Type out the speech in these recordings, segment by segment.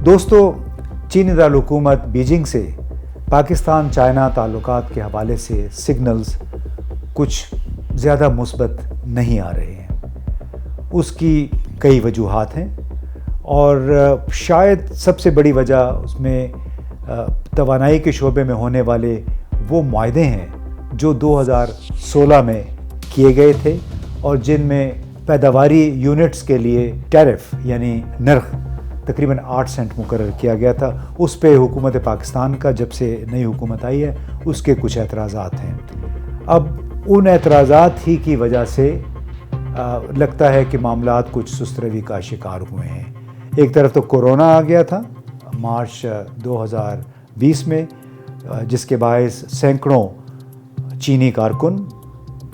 دوستو، چینی دارالحکومت بیجنگ سے پاکستان چائنا تعلقات کے حوالے سے سگنلز کچھ زیادہ مثبت نہیں آ رہے ہیں۔ اس کی کئی وجوہات ہیں اور شاید سب سے بڑی وجہ اس میں توانائی کے شعبے میں ہونے والے وہ معاہدے ہیں جو 2016 میں کیے گئے تھے اور جن میں پیداواری یونٹس کے لیے ٹیرف یعنی نرخ تقریباً 8 سینٹ مقرر کیا گیا تھا۔ اس پہ حکومت پاکستان کا جب سے نئی حکومت آئی ہے اس کے کچھ اعتراضات ہیں۔ اب ان اعتراضات ہی کی وجہ سے لگتا ہے کہ معاملات کچھ سست روی کا شکار ہوئے ہیں۔ ایک طرف تو کورونا آ گیا تھا مارچ 2020 میں، جس کے باعث سینکڑوں چینی کارکن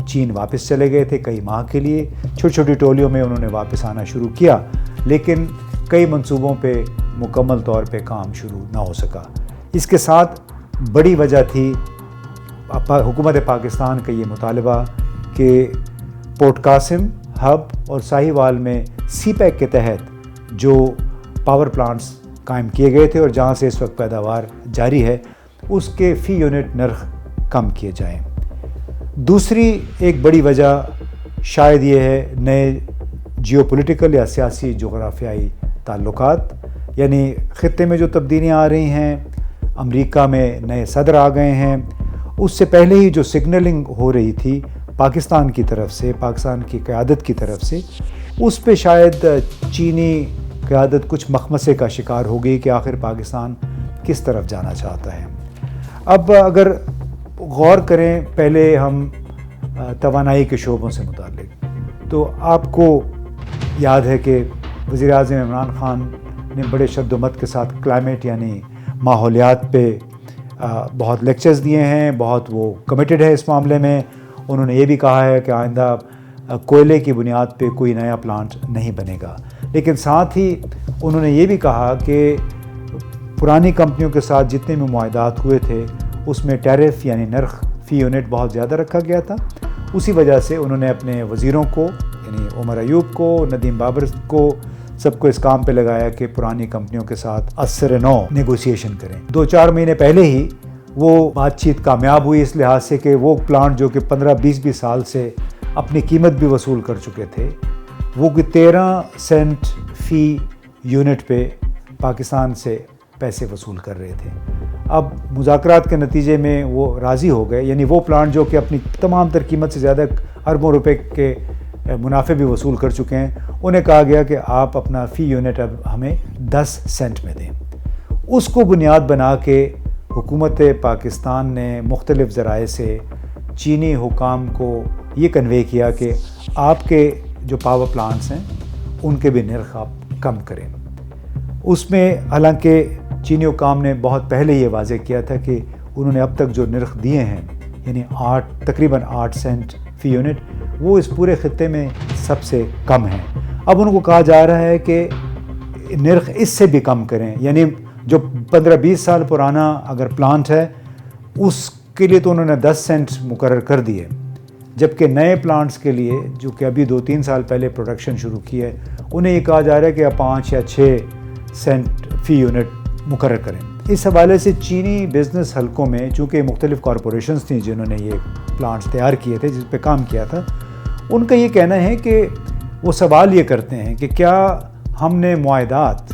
چین واپس چلے گئے تھے کئی ماہ کے لیے۔ چھوٹی چھوٹی ٹولیوں میں انہوں نے واپس آنا شروع کیا، لیکن کئی منصوبوں پہ مکمل طور پہ کام شروع نہ ہو سکا۔ اس کے ساتھ بڑی وجہ تھی حکومت پاکستان کا یہ مطالبہ کہ پورٹ قاسم، ہب اور ساہیوال میں سی پیک کے تحت جو پاور پلانٹس قائم کیے گئے تھے اور جہاں سے اس وقت پیداوار جاری ہے، اس کے فی یونٹ نرخ کم کیے جائیں۔ دوسری ایک بڑی وجہ شاید یہ ہے نئے جیو پولیٹیکل یا سیاسی جغرافیائی تعلقات، یعنی خطے میں جو تبدیلیاں آ رہی ہیں، امریکہ میں نئے صدر آ گئے ہیں۔ اس سے پہلے ہی جو سگنلنگ ہو رہی تھی پاکستان کی طرف سے، پاکستان کی قیادت کی طرف سے، اس پہ شاید چینی قیادت کچھ مخمصے کا شکار ہو گئی کہ آخر پاکستان کس طرف جانا چاہتا ہے۔ اب اگر غور کریں پہلے ہم توانائی کے شعبوں سے متعلق، تو آپ کو یاد ہے کہ وزیر اعظم عمران خان نے بڑے شد و مت کے ساتھ کلائمیٹ یعنی ماحولیات پہ بہت لیکچرز دیے ہیں، بہت وہ کمیٹڈ ہے اس معاملے میں۔ انہوں نے یہ بھی کہا ہے کہ آئندہ کوئلے کی بنیاد پہ کوئی نیا پلانٹ نہیں بنے گا، لیکن ساتھ ہی انہوں نے یہ بھی کہا کہ پرانی کمپنیوں کے ساتھ جتنے بھی معاہدات ہوئے تھے اس میں ٹیرف یعنی نرخ فی یونٹ بہت زیادہ رکھا گیا تھا۔ اسی وجہ سے انہوں نے اپنے وزیروں کو یعنی عمر ایوب کو، ندیم بابر کو، سب کو اس کام پہ لگایا کہ پرانی کمپنیوں کے ساتھ اثر نو نیگوسیشن کریں۔ 2-4 مہینے پہلے ہی وہ بات چیت کامیاب ہوئی اس لحاظ سے کہ وہ پلانٹ جو کہ 15-20 سال سے اپنی قیمت بھی وصول کر چکے تھے، وہ 13 سینٹ فی یونٹ پہ پاکستان سے پیسے وصول کر رہے تھے۔ اب مذاکرات کے نتیجے میں وہ راضی ہو گئے، یعنی وہ پلانٹ جو کہ اپنی تمام تر قیمت سے زیادہ اربوں روپے کے منافع بھی وصول کر چکے ہیں، انہیں کہا گیا کہ آپ اپنا فی یونٹ اب ہمیں 10 سینٹ میں دیں۔ اس کو بنیاد بنا کے حکومت پاکستان نے مختلف ذرائع سے چینی حکام کو یہ کنوے کیا کہ آپ کے جو پاور پلانٹس ہیں ان کے بھی نرخ آپ کم کریں۔ اس میں حالانکہ چینی حکام نے بہت پہلے یہ واضح کیا تھا کہ انہوں نے اب تک جو نرخ دیے ہیں یعنی تقریباً 8 سینٹ فی یونٹ، وہ اس پورے خطے میں سب سے کم ہیں۔ اب ان کو کہا جا رہا ہے کہ نرخ اس سے بھی کم کریں، یعنی جو 15-20 سال پرانا اگر پلانٹ ہے اس کے لیے تو انہوں نے 10 سینٹ مقرر کر دیے، جبکہ نئے پلانٹس کے لیے جو کہ ابھی 2-3 سال پہلے پروڈکشن شروع کی ہے، انہیں یہ کہا جا رہا ہے کہ 5 یا 6 سینٹ فی یونٹ مقرر کریں۔ اس حوالے سے چینی بزنس حلقوں میں، چونکہ مختلف کارپوریشنز تھیں جنہوں نے یہ پلانٹس تیار کیے تھے، جس پہ کام کیا تھا، ان کا یہ کہنا ہے کہ وہ سوال یہ کرتے ہیں کہ کیا ہم نے معاہدات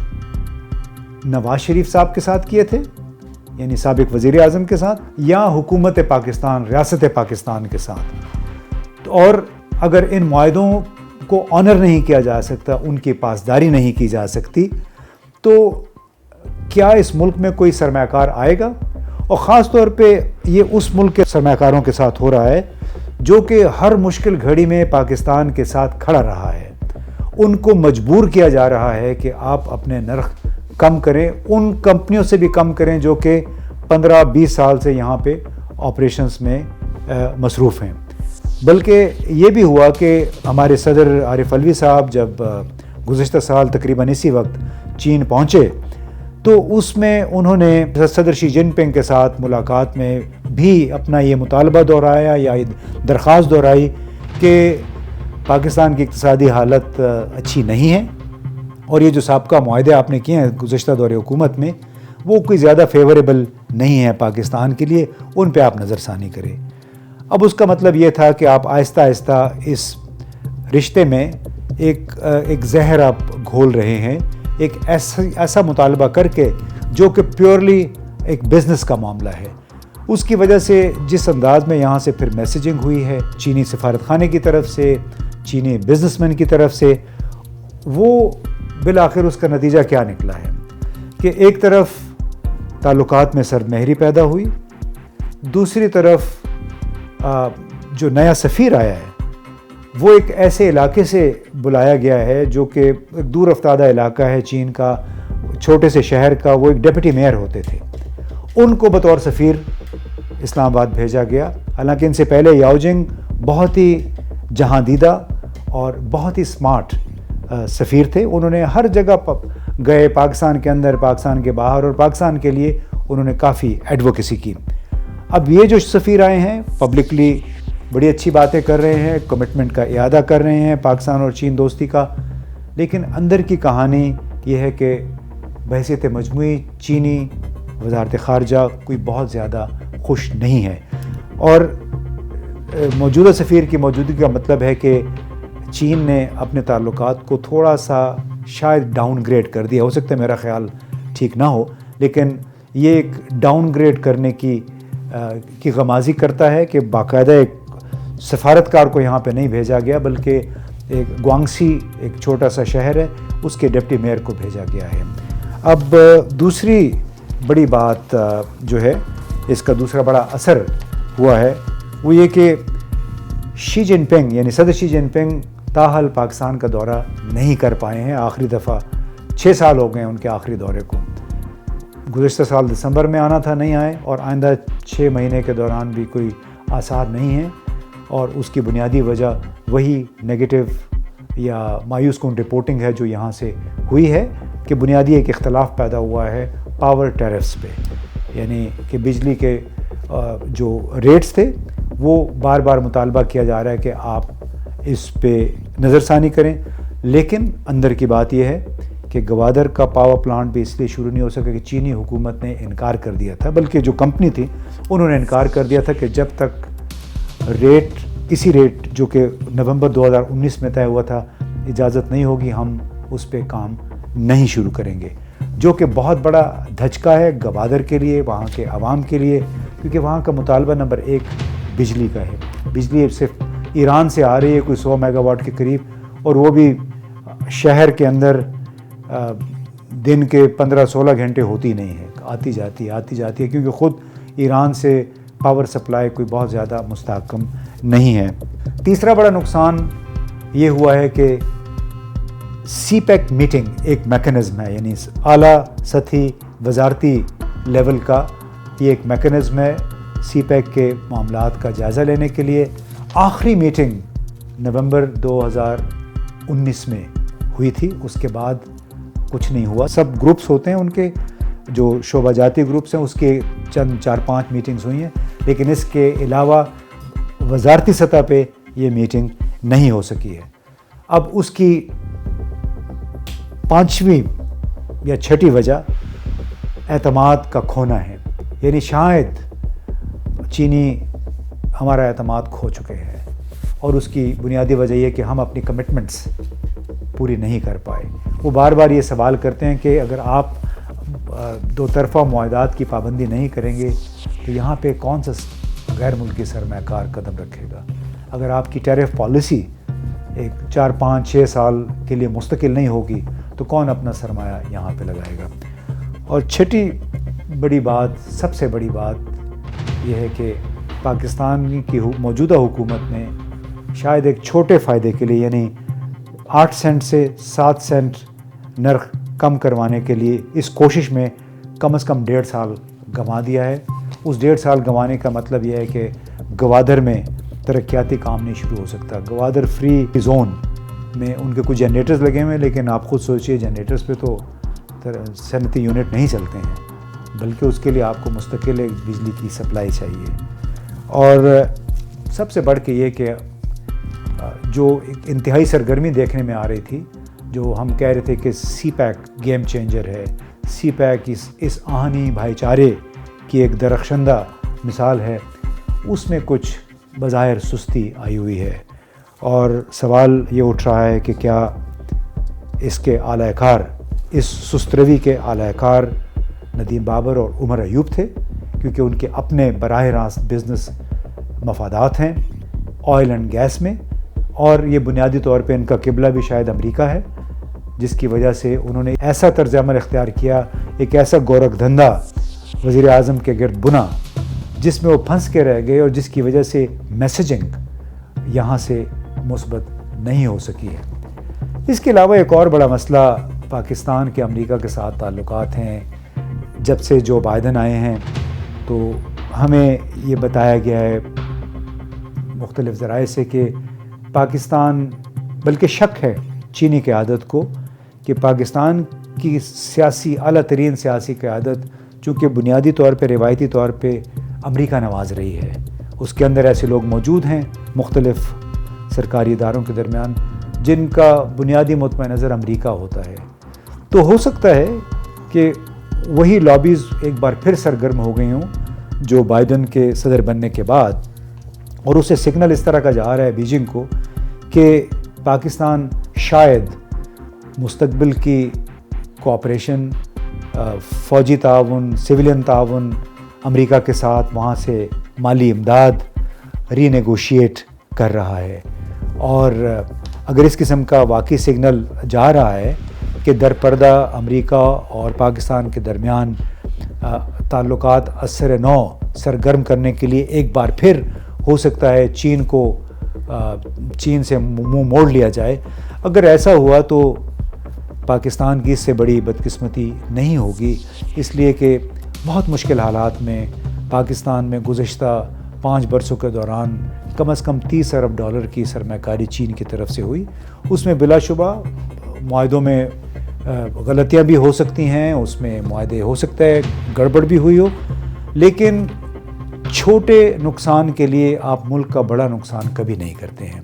نواز شریف صاحب کے ساتھ کیے تھے یعنی سابق وزیر اعظم کے ساتھ، یا حکومت پاکستان، ریاست پاکستان کے ساتھ، اور اگر ان معاہدوں کو آنر نہیں کیا جا سکتا، ان کی پاسداری نہیں کی جا سکتی، تو کیا اس ملک میں کوئی سرمایہ کار آئے گا؟ اور خاص طور پہ یہ اس ملک کے سرمایہ کاروں کے ساتھ ہو رہا ہے جو کہ ہر مشکل گھڑی میں پاکستان کے ساتھ کھڑا رہا ہے۔ ان کو مجبور کیا جا رہا ہے کہ آپ اپنے نرخ کم کریں، ان کمپنیوں سے بھی کم کریں جو کہ 15-20 سال سے یہاں پہ آپریشنز میں مصروف ہیں۔ بلکہ یہ بھی ہوا کہ ہمارے صدر عارف علوی صاحب جب گزشتہ سال تقریباً اسی وقت چین پہنچے تو اس میں انہوں نے صدر شی جن پنگ کے ساتھ ملاقات میں بھی اپنا یہ مطالبہ دہرایا یا درخواست دہرائی کہ پاکستان کی اقتصادی حالت اچھی نہیں ہے اور یہ جو سابقہ معاہدے آپ نے کیے ہیں گزشتہ دور حکومت میں، وہ کوئی زیادہ فیوریبل نہیں ہے پاکستان کے لیے، ان پہ آپ نظر ثانی کریں۔ اب اس کا مطلب یہ تھا کہ آپ آہستہ آہستہ اس رشتے میں ایک زہر آپ گھول رہے ہیں، ایک ایسا مطالبہ کر کے جو کہ پیورلی ایک بزنس کا معاملہ ہے۔ اس کی وجہ سے جس انداز میں یہاں سے پھر میسیجنگ ہوئی ہے چینی سفارت خانے کی طرف سے، چینی بزنس مین کی طرف سے، وہ بالآخر اس کا نتیجہ کیا نکلا ہے کہ ایک طرف تعلقات میں سرد مہری پیدا ہوئی، دوسری طرف جو نیا سفیر آیا ہے وہ ایک ایسے علاقے سے بلایا گیا ہے جو کہ ایک دور افتادہ علاقہ ہے چین کا، چھوٹے سے شہر کا، وہ ایک ڈپٹی میئر ہوتے تھے، ان کو بطور سفیر اسلام آباد بھیجا گیا۔ حالانکہ ان سے پہلے یاؤ جنگ بہت ہی جہاں دیدہ اور بہت ہی سمارٹ سفیر تھے، انہوں نے ہر جگہ گئے، پاکستان کے اندر، پاکستان کے باہر، اور پاکستان کے لیے انہوں نے کافی ایڈوکیسی کی۔ اب یہ جو سفیر آئے ہیں پبلکلی بڑی اچھی باتیں کر رہے ہیں، کمٹمنٹ کا اعادہ کر رہے ہیں پاکستان اور چین دوستی کا، لیکن اندر کی کہانی یہ ہے کہ بحیثیت مجموعی چینی وزارت خارجہ کوئی بہت زیادہ خوش نہیں ہے، اور موجودہ سفیر کی موجودگی کا مطلب ہے کہ چین نے اپنے تعلقات کو تھوڑا سا شاید ڈاؤن گریڈ کر دیا، ہو سکتا ہے میرا خیال ٹھیک نہ ہو، لیکن یہ ایک ڈاؤن گریڈ کرنے کی غمازی کرتا ہے کہ باقاعدہ ایک سفارتکار کو یہاں پہ نہیں بھیجا گیا، بلکہ ایک گوانگسی ایک چھوٹا سا شہر ہے، اس کے ڈپٹی میئر کو بھیجا گیا ہے۔ اب دوسری بڑی بات جو ہے، اس کا دوسرا بڑا اثر ہوا ہے، وہ یہ کہ شی جن پنگ یعنی صدر شی جن پنگ تاحال پاکستان کا دورہ نہیں کر پائے ہیں۔ آخری دفعہ 6 سال ہو گئے ہیں ان کے آخری دورے کو، گزشتہ سال دسمبر میں آنا تھا، نہیں آئے، اور آئندہ 6 مہینے کے دوران بھی کوئی آثار نہیں ہیں، اور اس کی بنیادی وجہ وہی نیگیٹو یا مایوس کن رپورٹنگ ہے جو یہاں سے ہوئی ہے کہ بنیادی ایک اختلاف پیدا ہوا ہے پاور ٹیرفز پہ، یعنی کہ بجلی کے جو ریٹس تھے وہ بار بار مطالبہ کیا جا رہا ہے کہ آپ اس پہ نظر ثانی کریں، لیکن اندر کی بات یہ ہے کہ گوادر کا پاور پلانٹ بھی اس لیے شروع نہیں ہو سکا کہ چینی حکومت نے انکار کر دیا تھا، بلکہ جو کمپنی تھی انہوں نے انکار کر دیا تھا کہ جب تک کسی ریٹ جو کہ نومبر 2019 میں طے ہوا تھا اجازت نہیں ہوگی، ہم اس پہ کام نہیں شروع کریں گے، جو کہ بہت بڑا دھچکا ہے گوادر کے لیے، وہاں کے عوام کے لیے، کیونکہ وہاں کا مطالبہ نمبر 1 بجلی کا ہے۔ بجلی صرف ایران سے آ رہی ہے کوئی 100 میگا واٹ کے قریب، اور وہ بھی شہر کے اندر دن کے 15-16 گھنٹے ہوتی نہیں ہے، آتی جاتی ہے، کیونکہ خود ایران سے پاور سپلائی کوئی بہت زیادہ مستحکم نہیں ہے۔ تیسرا بڑا نقصان یہ ہوا ہے کہ سی پیک میٹنگ ایک میکنزم ہے، یعنی اعلیٰ سطحی وزارتی لیول کا یہ ایک میکنزم ہے سی پیک کے معاملات کا جائزہ لینے کے لیے۔ آخری میٹنگ نومبر 2019 میں ہوئی تھی، اس کے بعد کچھ نہیں ہوا۔ سب گروپس ہوتے ہیں ان کے جو شعبہ جاتی گروپس ہیں، اس کے چند 4-5 میٹنگز ہوئی ہیں، لیکن اس کے علاوہ وزارتی سطح پہ یہ میٹنگ نہیں ہو سکی ہے۔ اب اس کی 5ویں یا 6ٹھی وجہ اعتماد کا کھونا ہے، یعنی شاید چینی ہمارا اعتماد کھو چکے ہیں، اور اس کی بنیادی وجہ یہ کہ ہم اپنی کمٹمنٹس پوری نہیں کر پائے۔ وہ بار بار یہ سوال کرتے ہیں کہ اگر آپ دو طرفہ معاہدات کی پابندی نہیں کریں گے تو یہاں پہ کون سا غیر ملکی سرمایہ کار قدم رکھے گا؟ اگر آپ کی ٹیرف پالیسی ایک 4-5-6 سال کے لیے مستقل نہیں ہوگی تو کون اپنا سرمایہ یہاں پہ لگائے گا؟ اور 6ٹھی بڑی بات، سب سے بڑی بات یہ ہے کہ پاکستان کی موجودہ حکومت نے شاید ایک چھوٹے فائدے کے لیے، یعنی 8 سینٹ سے 7 سینٹ نرخ کم کروانے کے لیے اس کوشش میں کم از کم 1.5 سال گنوا دیا ہے۔ اس 1.5 سال گنوانے کا مطلب یہ ہے کہ گوادر میں ترقیاتی کام نہیں شروع ہو سکتا۔ گوادر فری زون میں ان کے کچھ جنریٹرز لگے ہوئے ہیں، لیکن آپ خود سوچئے جنریٹرز پہ تو صنعتی یونٹ نہیں چلتے ہیں، بلکہ اس کے لیے آپ کو مستقل ایک بجلی کی سپلائی چاہیے۔ اور سب سے بڑھ کے یہ کہ جو ایک انتہائی سرگرمی دیکھنے میں آ رہی تھی جو ہم کہہ رہے تھے کہ سی پیک گیم چینجر ہے، سی پیک اس آہنی بھائی چارے کی ایک درخشندہ مثال ہے، اس میں کچھ بظاہر سستی آئی ہوئی ہے، اور سوال یہ اٹھ رہا ہے کہ کیا اس کے اعلی کار، اس سست روی کے اعلی کار ندیم بابر اور عمر ایوب تھے، کیونکہ ان کے اپنے براہ راست بزنس مفادات ہیں آئل اینڈ گیس میں، اور یہ بنیادی طور پہ ان کا قبلہ بھی شاید امریکہ ہے، جس کی وجہ سے انہوں نے ایسا طرز عمل اختیار کیا، ایک ایسا گورکھ دھندا وزیر اعظم کے گرد بنا جس میں وہ پھنس کے رہ گئے، اور جس کی وجہ سے میسیجنگ یہاں سے مثبت نہیں ہو سکی ہے۔ اس کے علاوہ ایک اور بڑا مسئلہ پاکستان کے امریکہ کے ساتھ تعلقات ہیں۔ جب سے جو بائیڈن آئے ہیں تو ہمیں یہ بتایا گیا ہے مختلف ذرائع سے کہ پاکستان، بلکہ شک ہے چینی قیادت کو کہ پاکستان کی سیاسی اعلیٰ ترین سیاسی قیادت چونکہ بنیادی طور پہ روایتی طور پہ امریکہ نواز رہی ہے، اس کے اندر ایسے لوگ موجود ہیں مختلف سرکاری اداروں کے درمیان جن کا بنیادی مطمع نظر امریکہ ہوتا ہے، تو ہو سکتا ہے کہ وہی لابیز ایک بار پھر سرگرم ہو گئی ہوں جو بائیڈن کے صدر بننے کے بعد، اور اسے سگنل اس طرح کا جا رہا ہے بیجنگ کو کہ پاکستان شاید مستقبل کی کوآپریشن، فوجی تعاون، سویلین تعاون امریکہ کے ساتھ وہاں سے مالی امداد ری نیگوشیٹ کر رہا ہے، اور اگر اس قسم کا واقعی سگنل جا رہا ہے کہ در پردہ امریکہ اور پاکستان کے درمیان تعلقات اثر نو سرگرم کرنے کے لیے ایک بار پھر ہو سکتا ہے چین سے منہ موڑ لیا جائے، اگر ایسا ہوا تو پاکستان کی اس سے بڑی بدقسمتی نہیں ہوگی، اس لیے کہ بہت مشکل حالات میں پاکستان میں گزشتہ 5 برسوں کے دوران کم از کم $30 ارب کی سرمایہ کاری چین کی طرف سے ہوئی۔ اس میں بلا شبہ معاہدوں میں غلطیاں بھی ہو سکتی ہیں، اس میں معاہدے ہو سکتا ہے گڑبڑ بھی ہوئی ہو، لیکن چھوٹے نقصان کے لیے آپ ملک کا بڑا نقصان کبھی نہیں کرتے ہیں،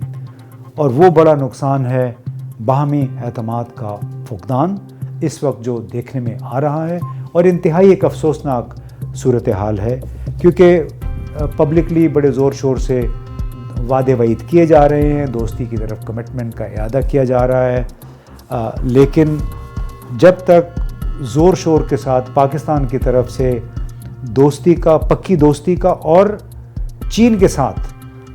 اور وہ بڑا نقصان ہے باہمی اعتماد کا فقدان، اس وقت جو دیکھنے میں آ رہا ہے، اور انتہائی ایک افسوسناک صورتحال ہے، کیونکہ پبلکلی بڑے زور شور سے وعدے وعید کیے جا رہے ہیں، دوستی کی طرف کمٹمنٹ کا اعادہ کیا جا رہا ہے، لیکن جب تک زور شور کے ساتھ پاکستان کی طرف سے دوستی کا، پکی دوستی کا اور چین کے ساتھ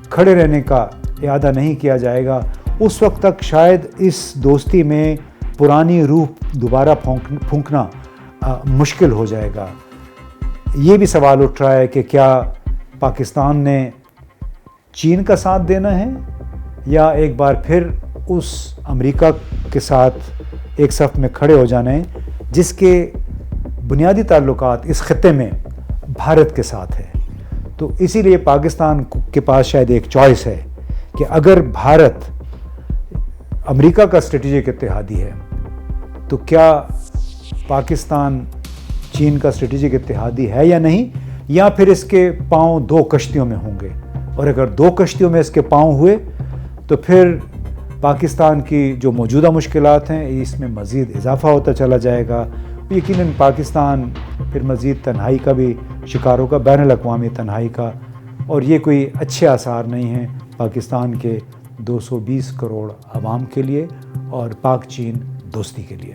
کھڑے رہنے کا اعادہ نہیں کیا جائے گا، اس وقت تک شاید اس دوستی میں پرانی روح دوبارہ پھونکنا مشکل ہو جائے گا۔ یہ بھی سوال اٹھ رہا ہے کہ کیا پاکستان نے چین کا ساتھ دینا ہے یا ایک بار پھر اس امریکہ کے ساتھ ایک صف میں کھڑے ہو جانا ہے جس کے بنیادی تعلقات اس خطے میں بھارت کے ساتھ ہے۔ تو اسی لیے پاکستان کے پاس شاید ایک چوائس ہے کہ اگر بھارت امریکہ کا اسٹریٹجک اتحادی ہے تو کیا پاکستان چین کا اسٹریٹجک اتحادی ہے یا نہیں، یا پھر اس کے پاؤں 2 کشتیوں میں ہوں گے، اور اگر 2 کشتیوں میں اس کے پاؤں ہوئے تو پھر پاکستان کی جو موجودہ مشکلات ہیں اس میں مزید اضافہ ہوتا چلا جائے گا، یقیناً پاکستان پھر مزید تنہائی کا بھی شکار ہوگا، بین الاقوامی تنہائی کا، اور یہ کوئی اچھے آثار نہیں ہیں پاکستان کے 220 کروڑ عوام کے لیے اور پاک چین دوستی کے لیے۔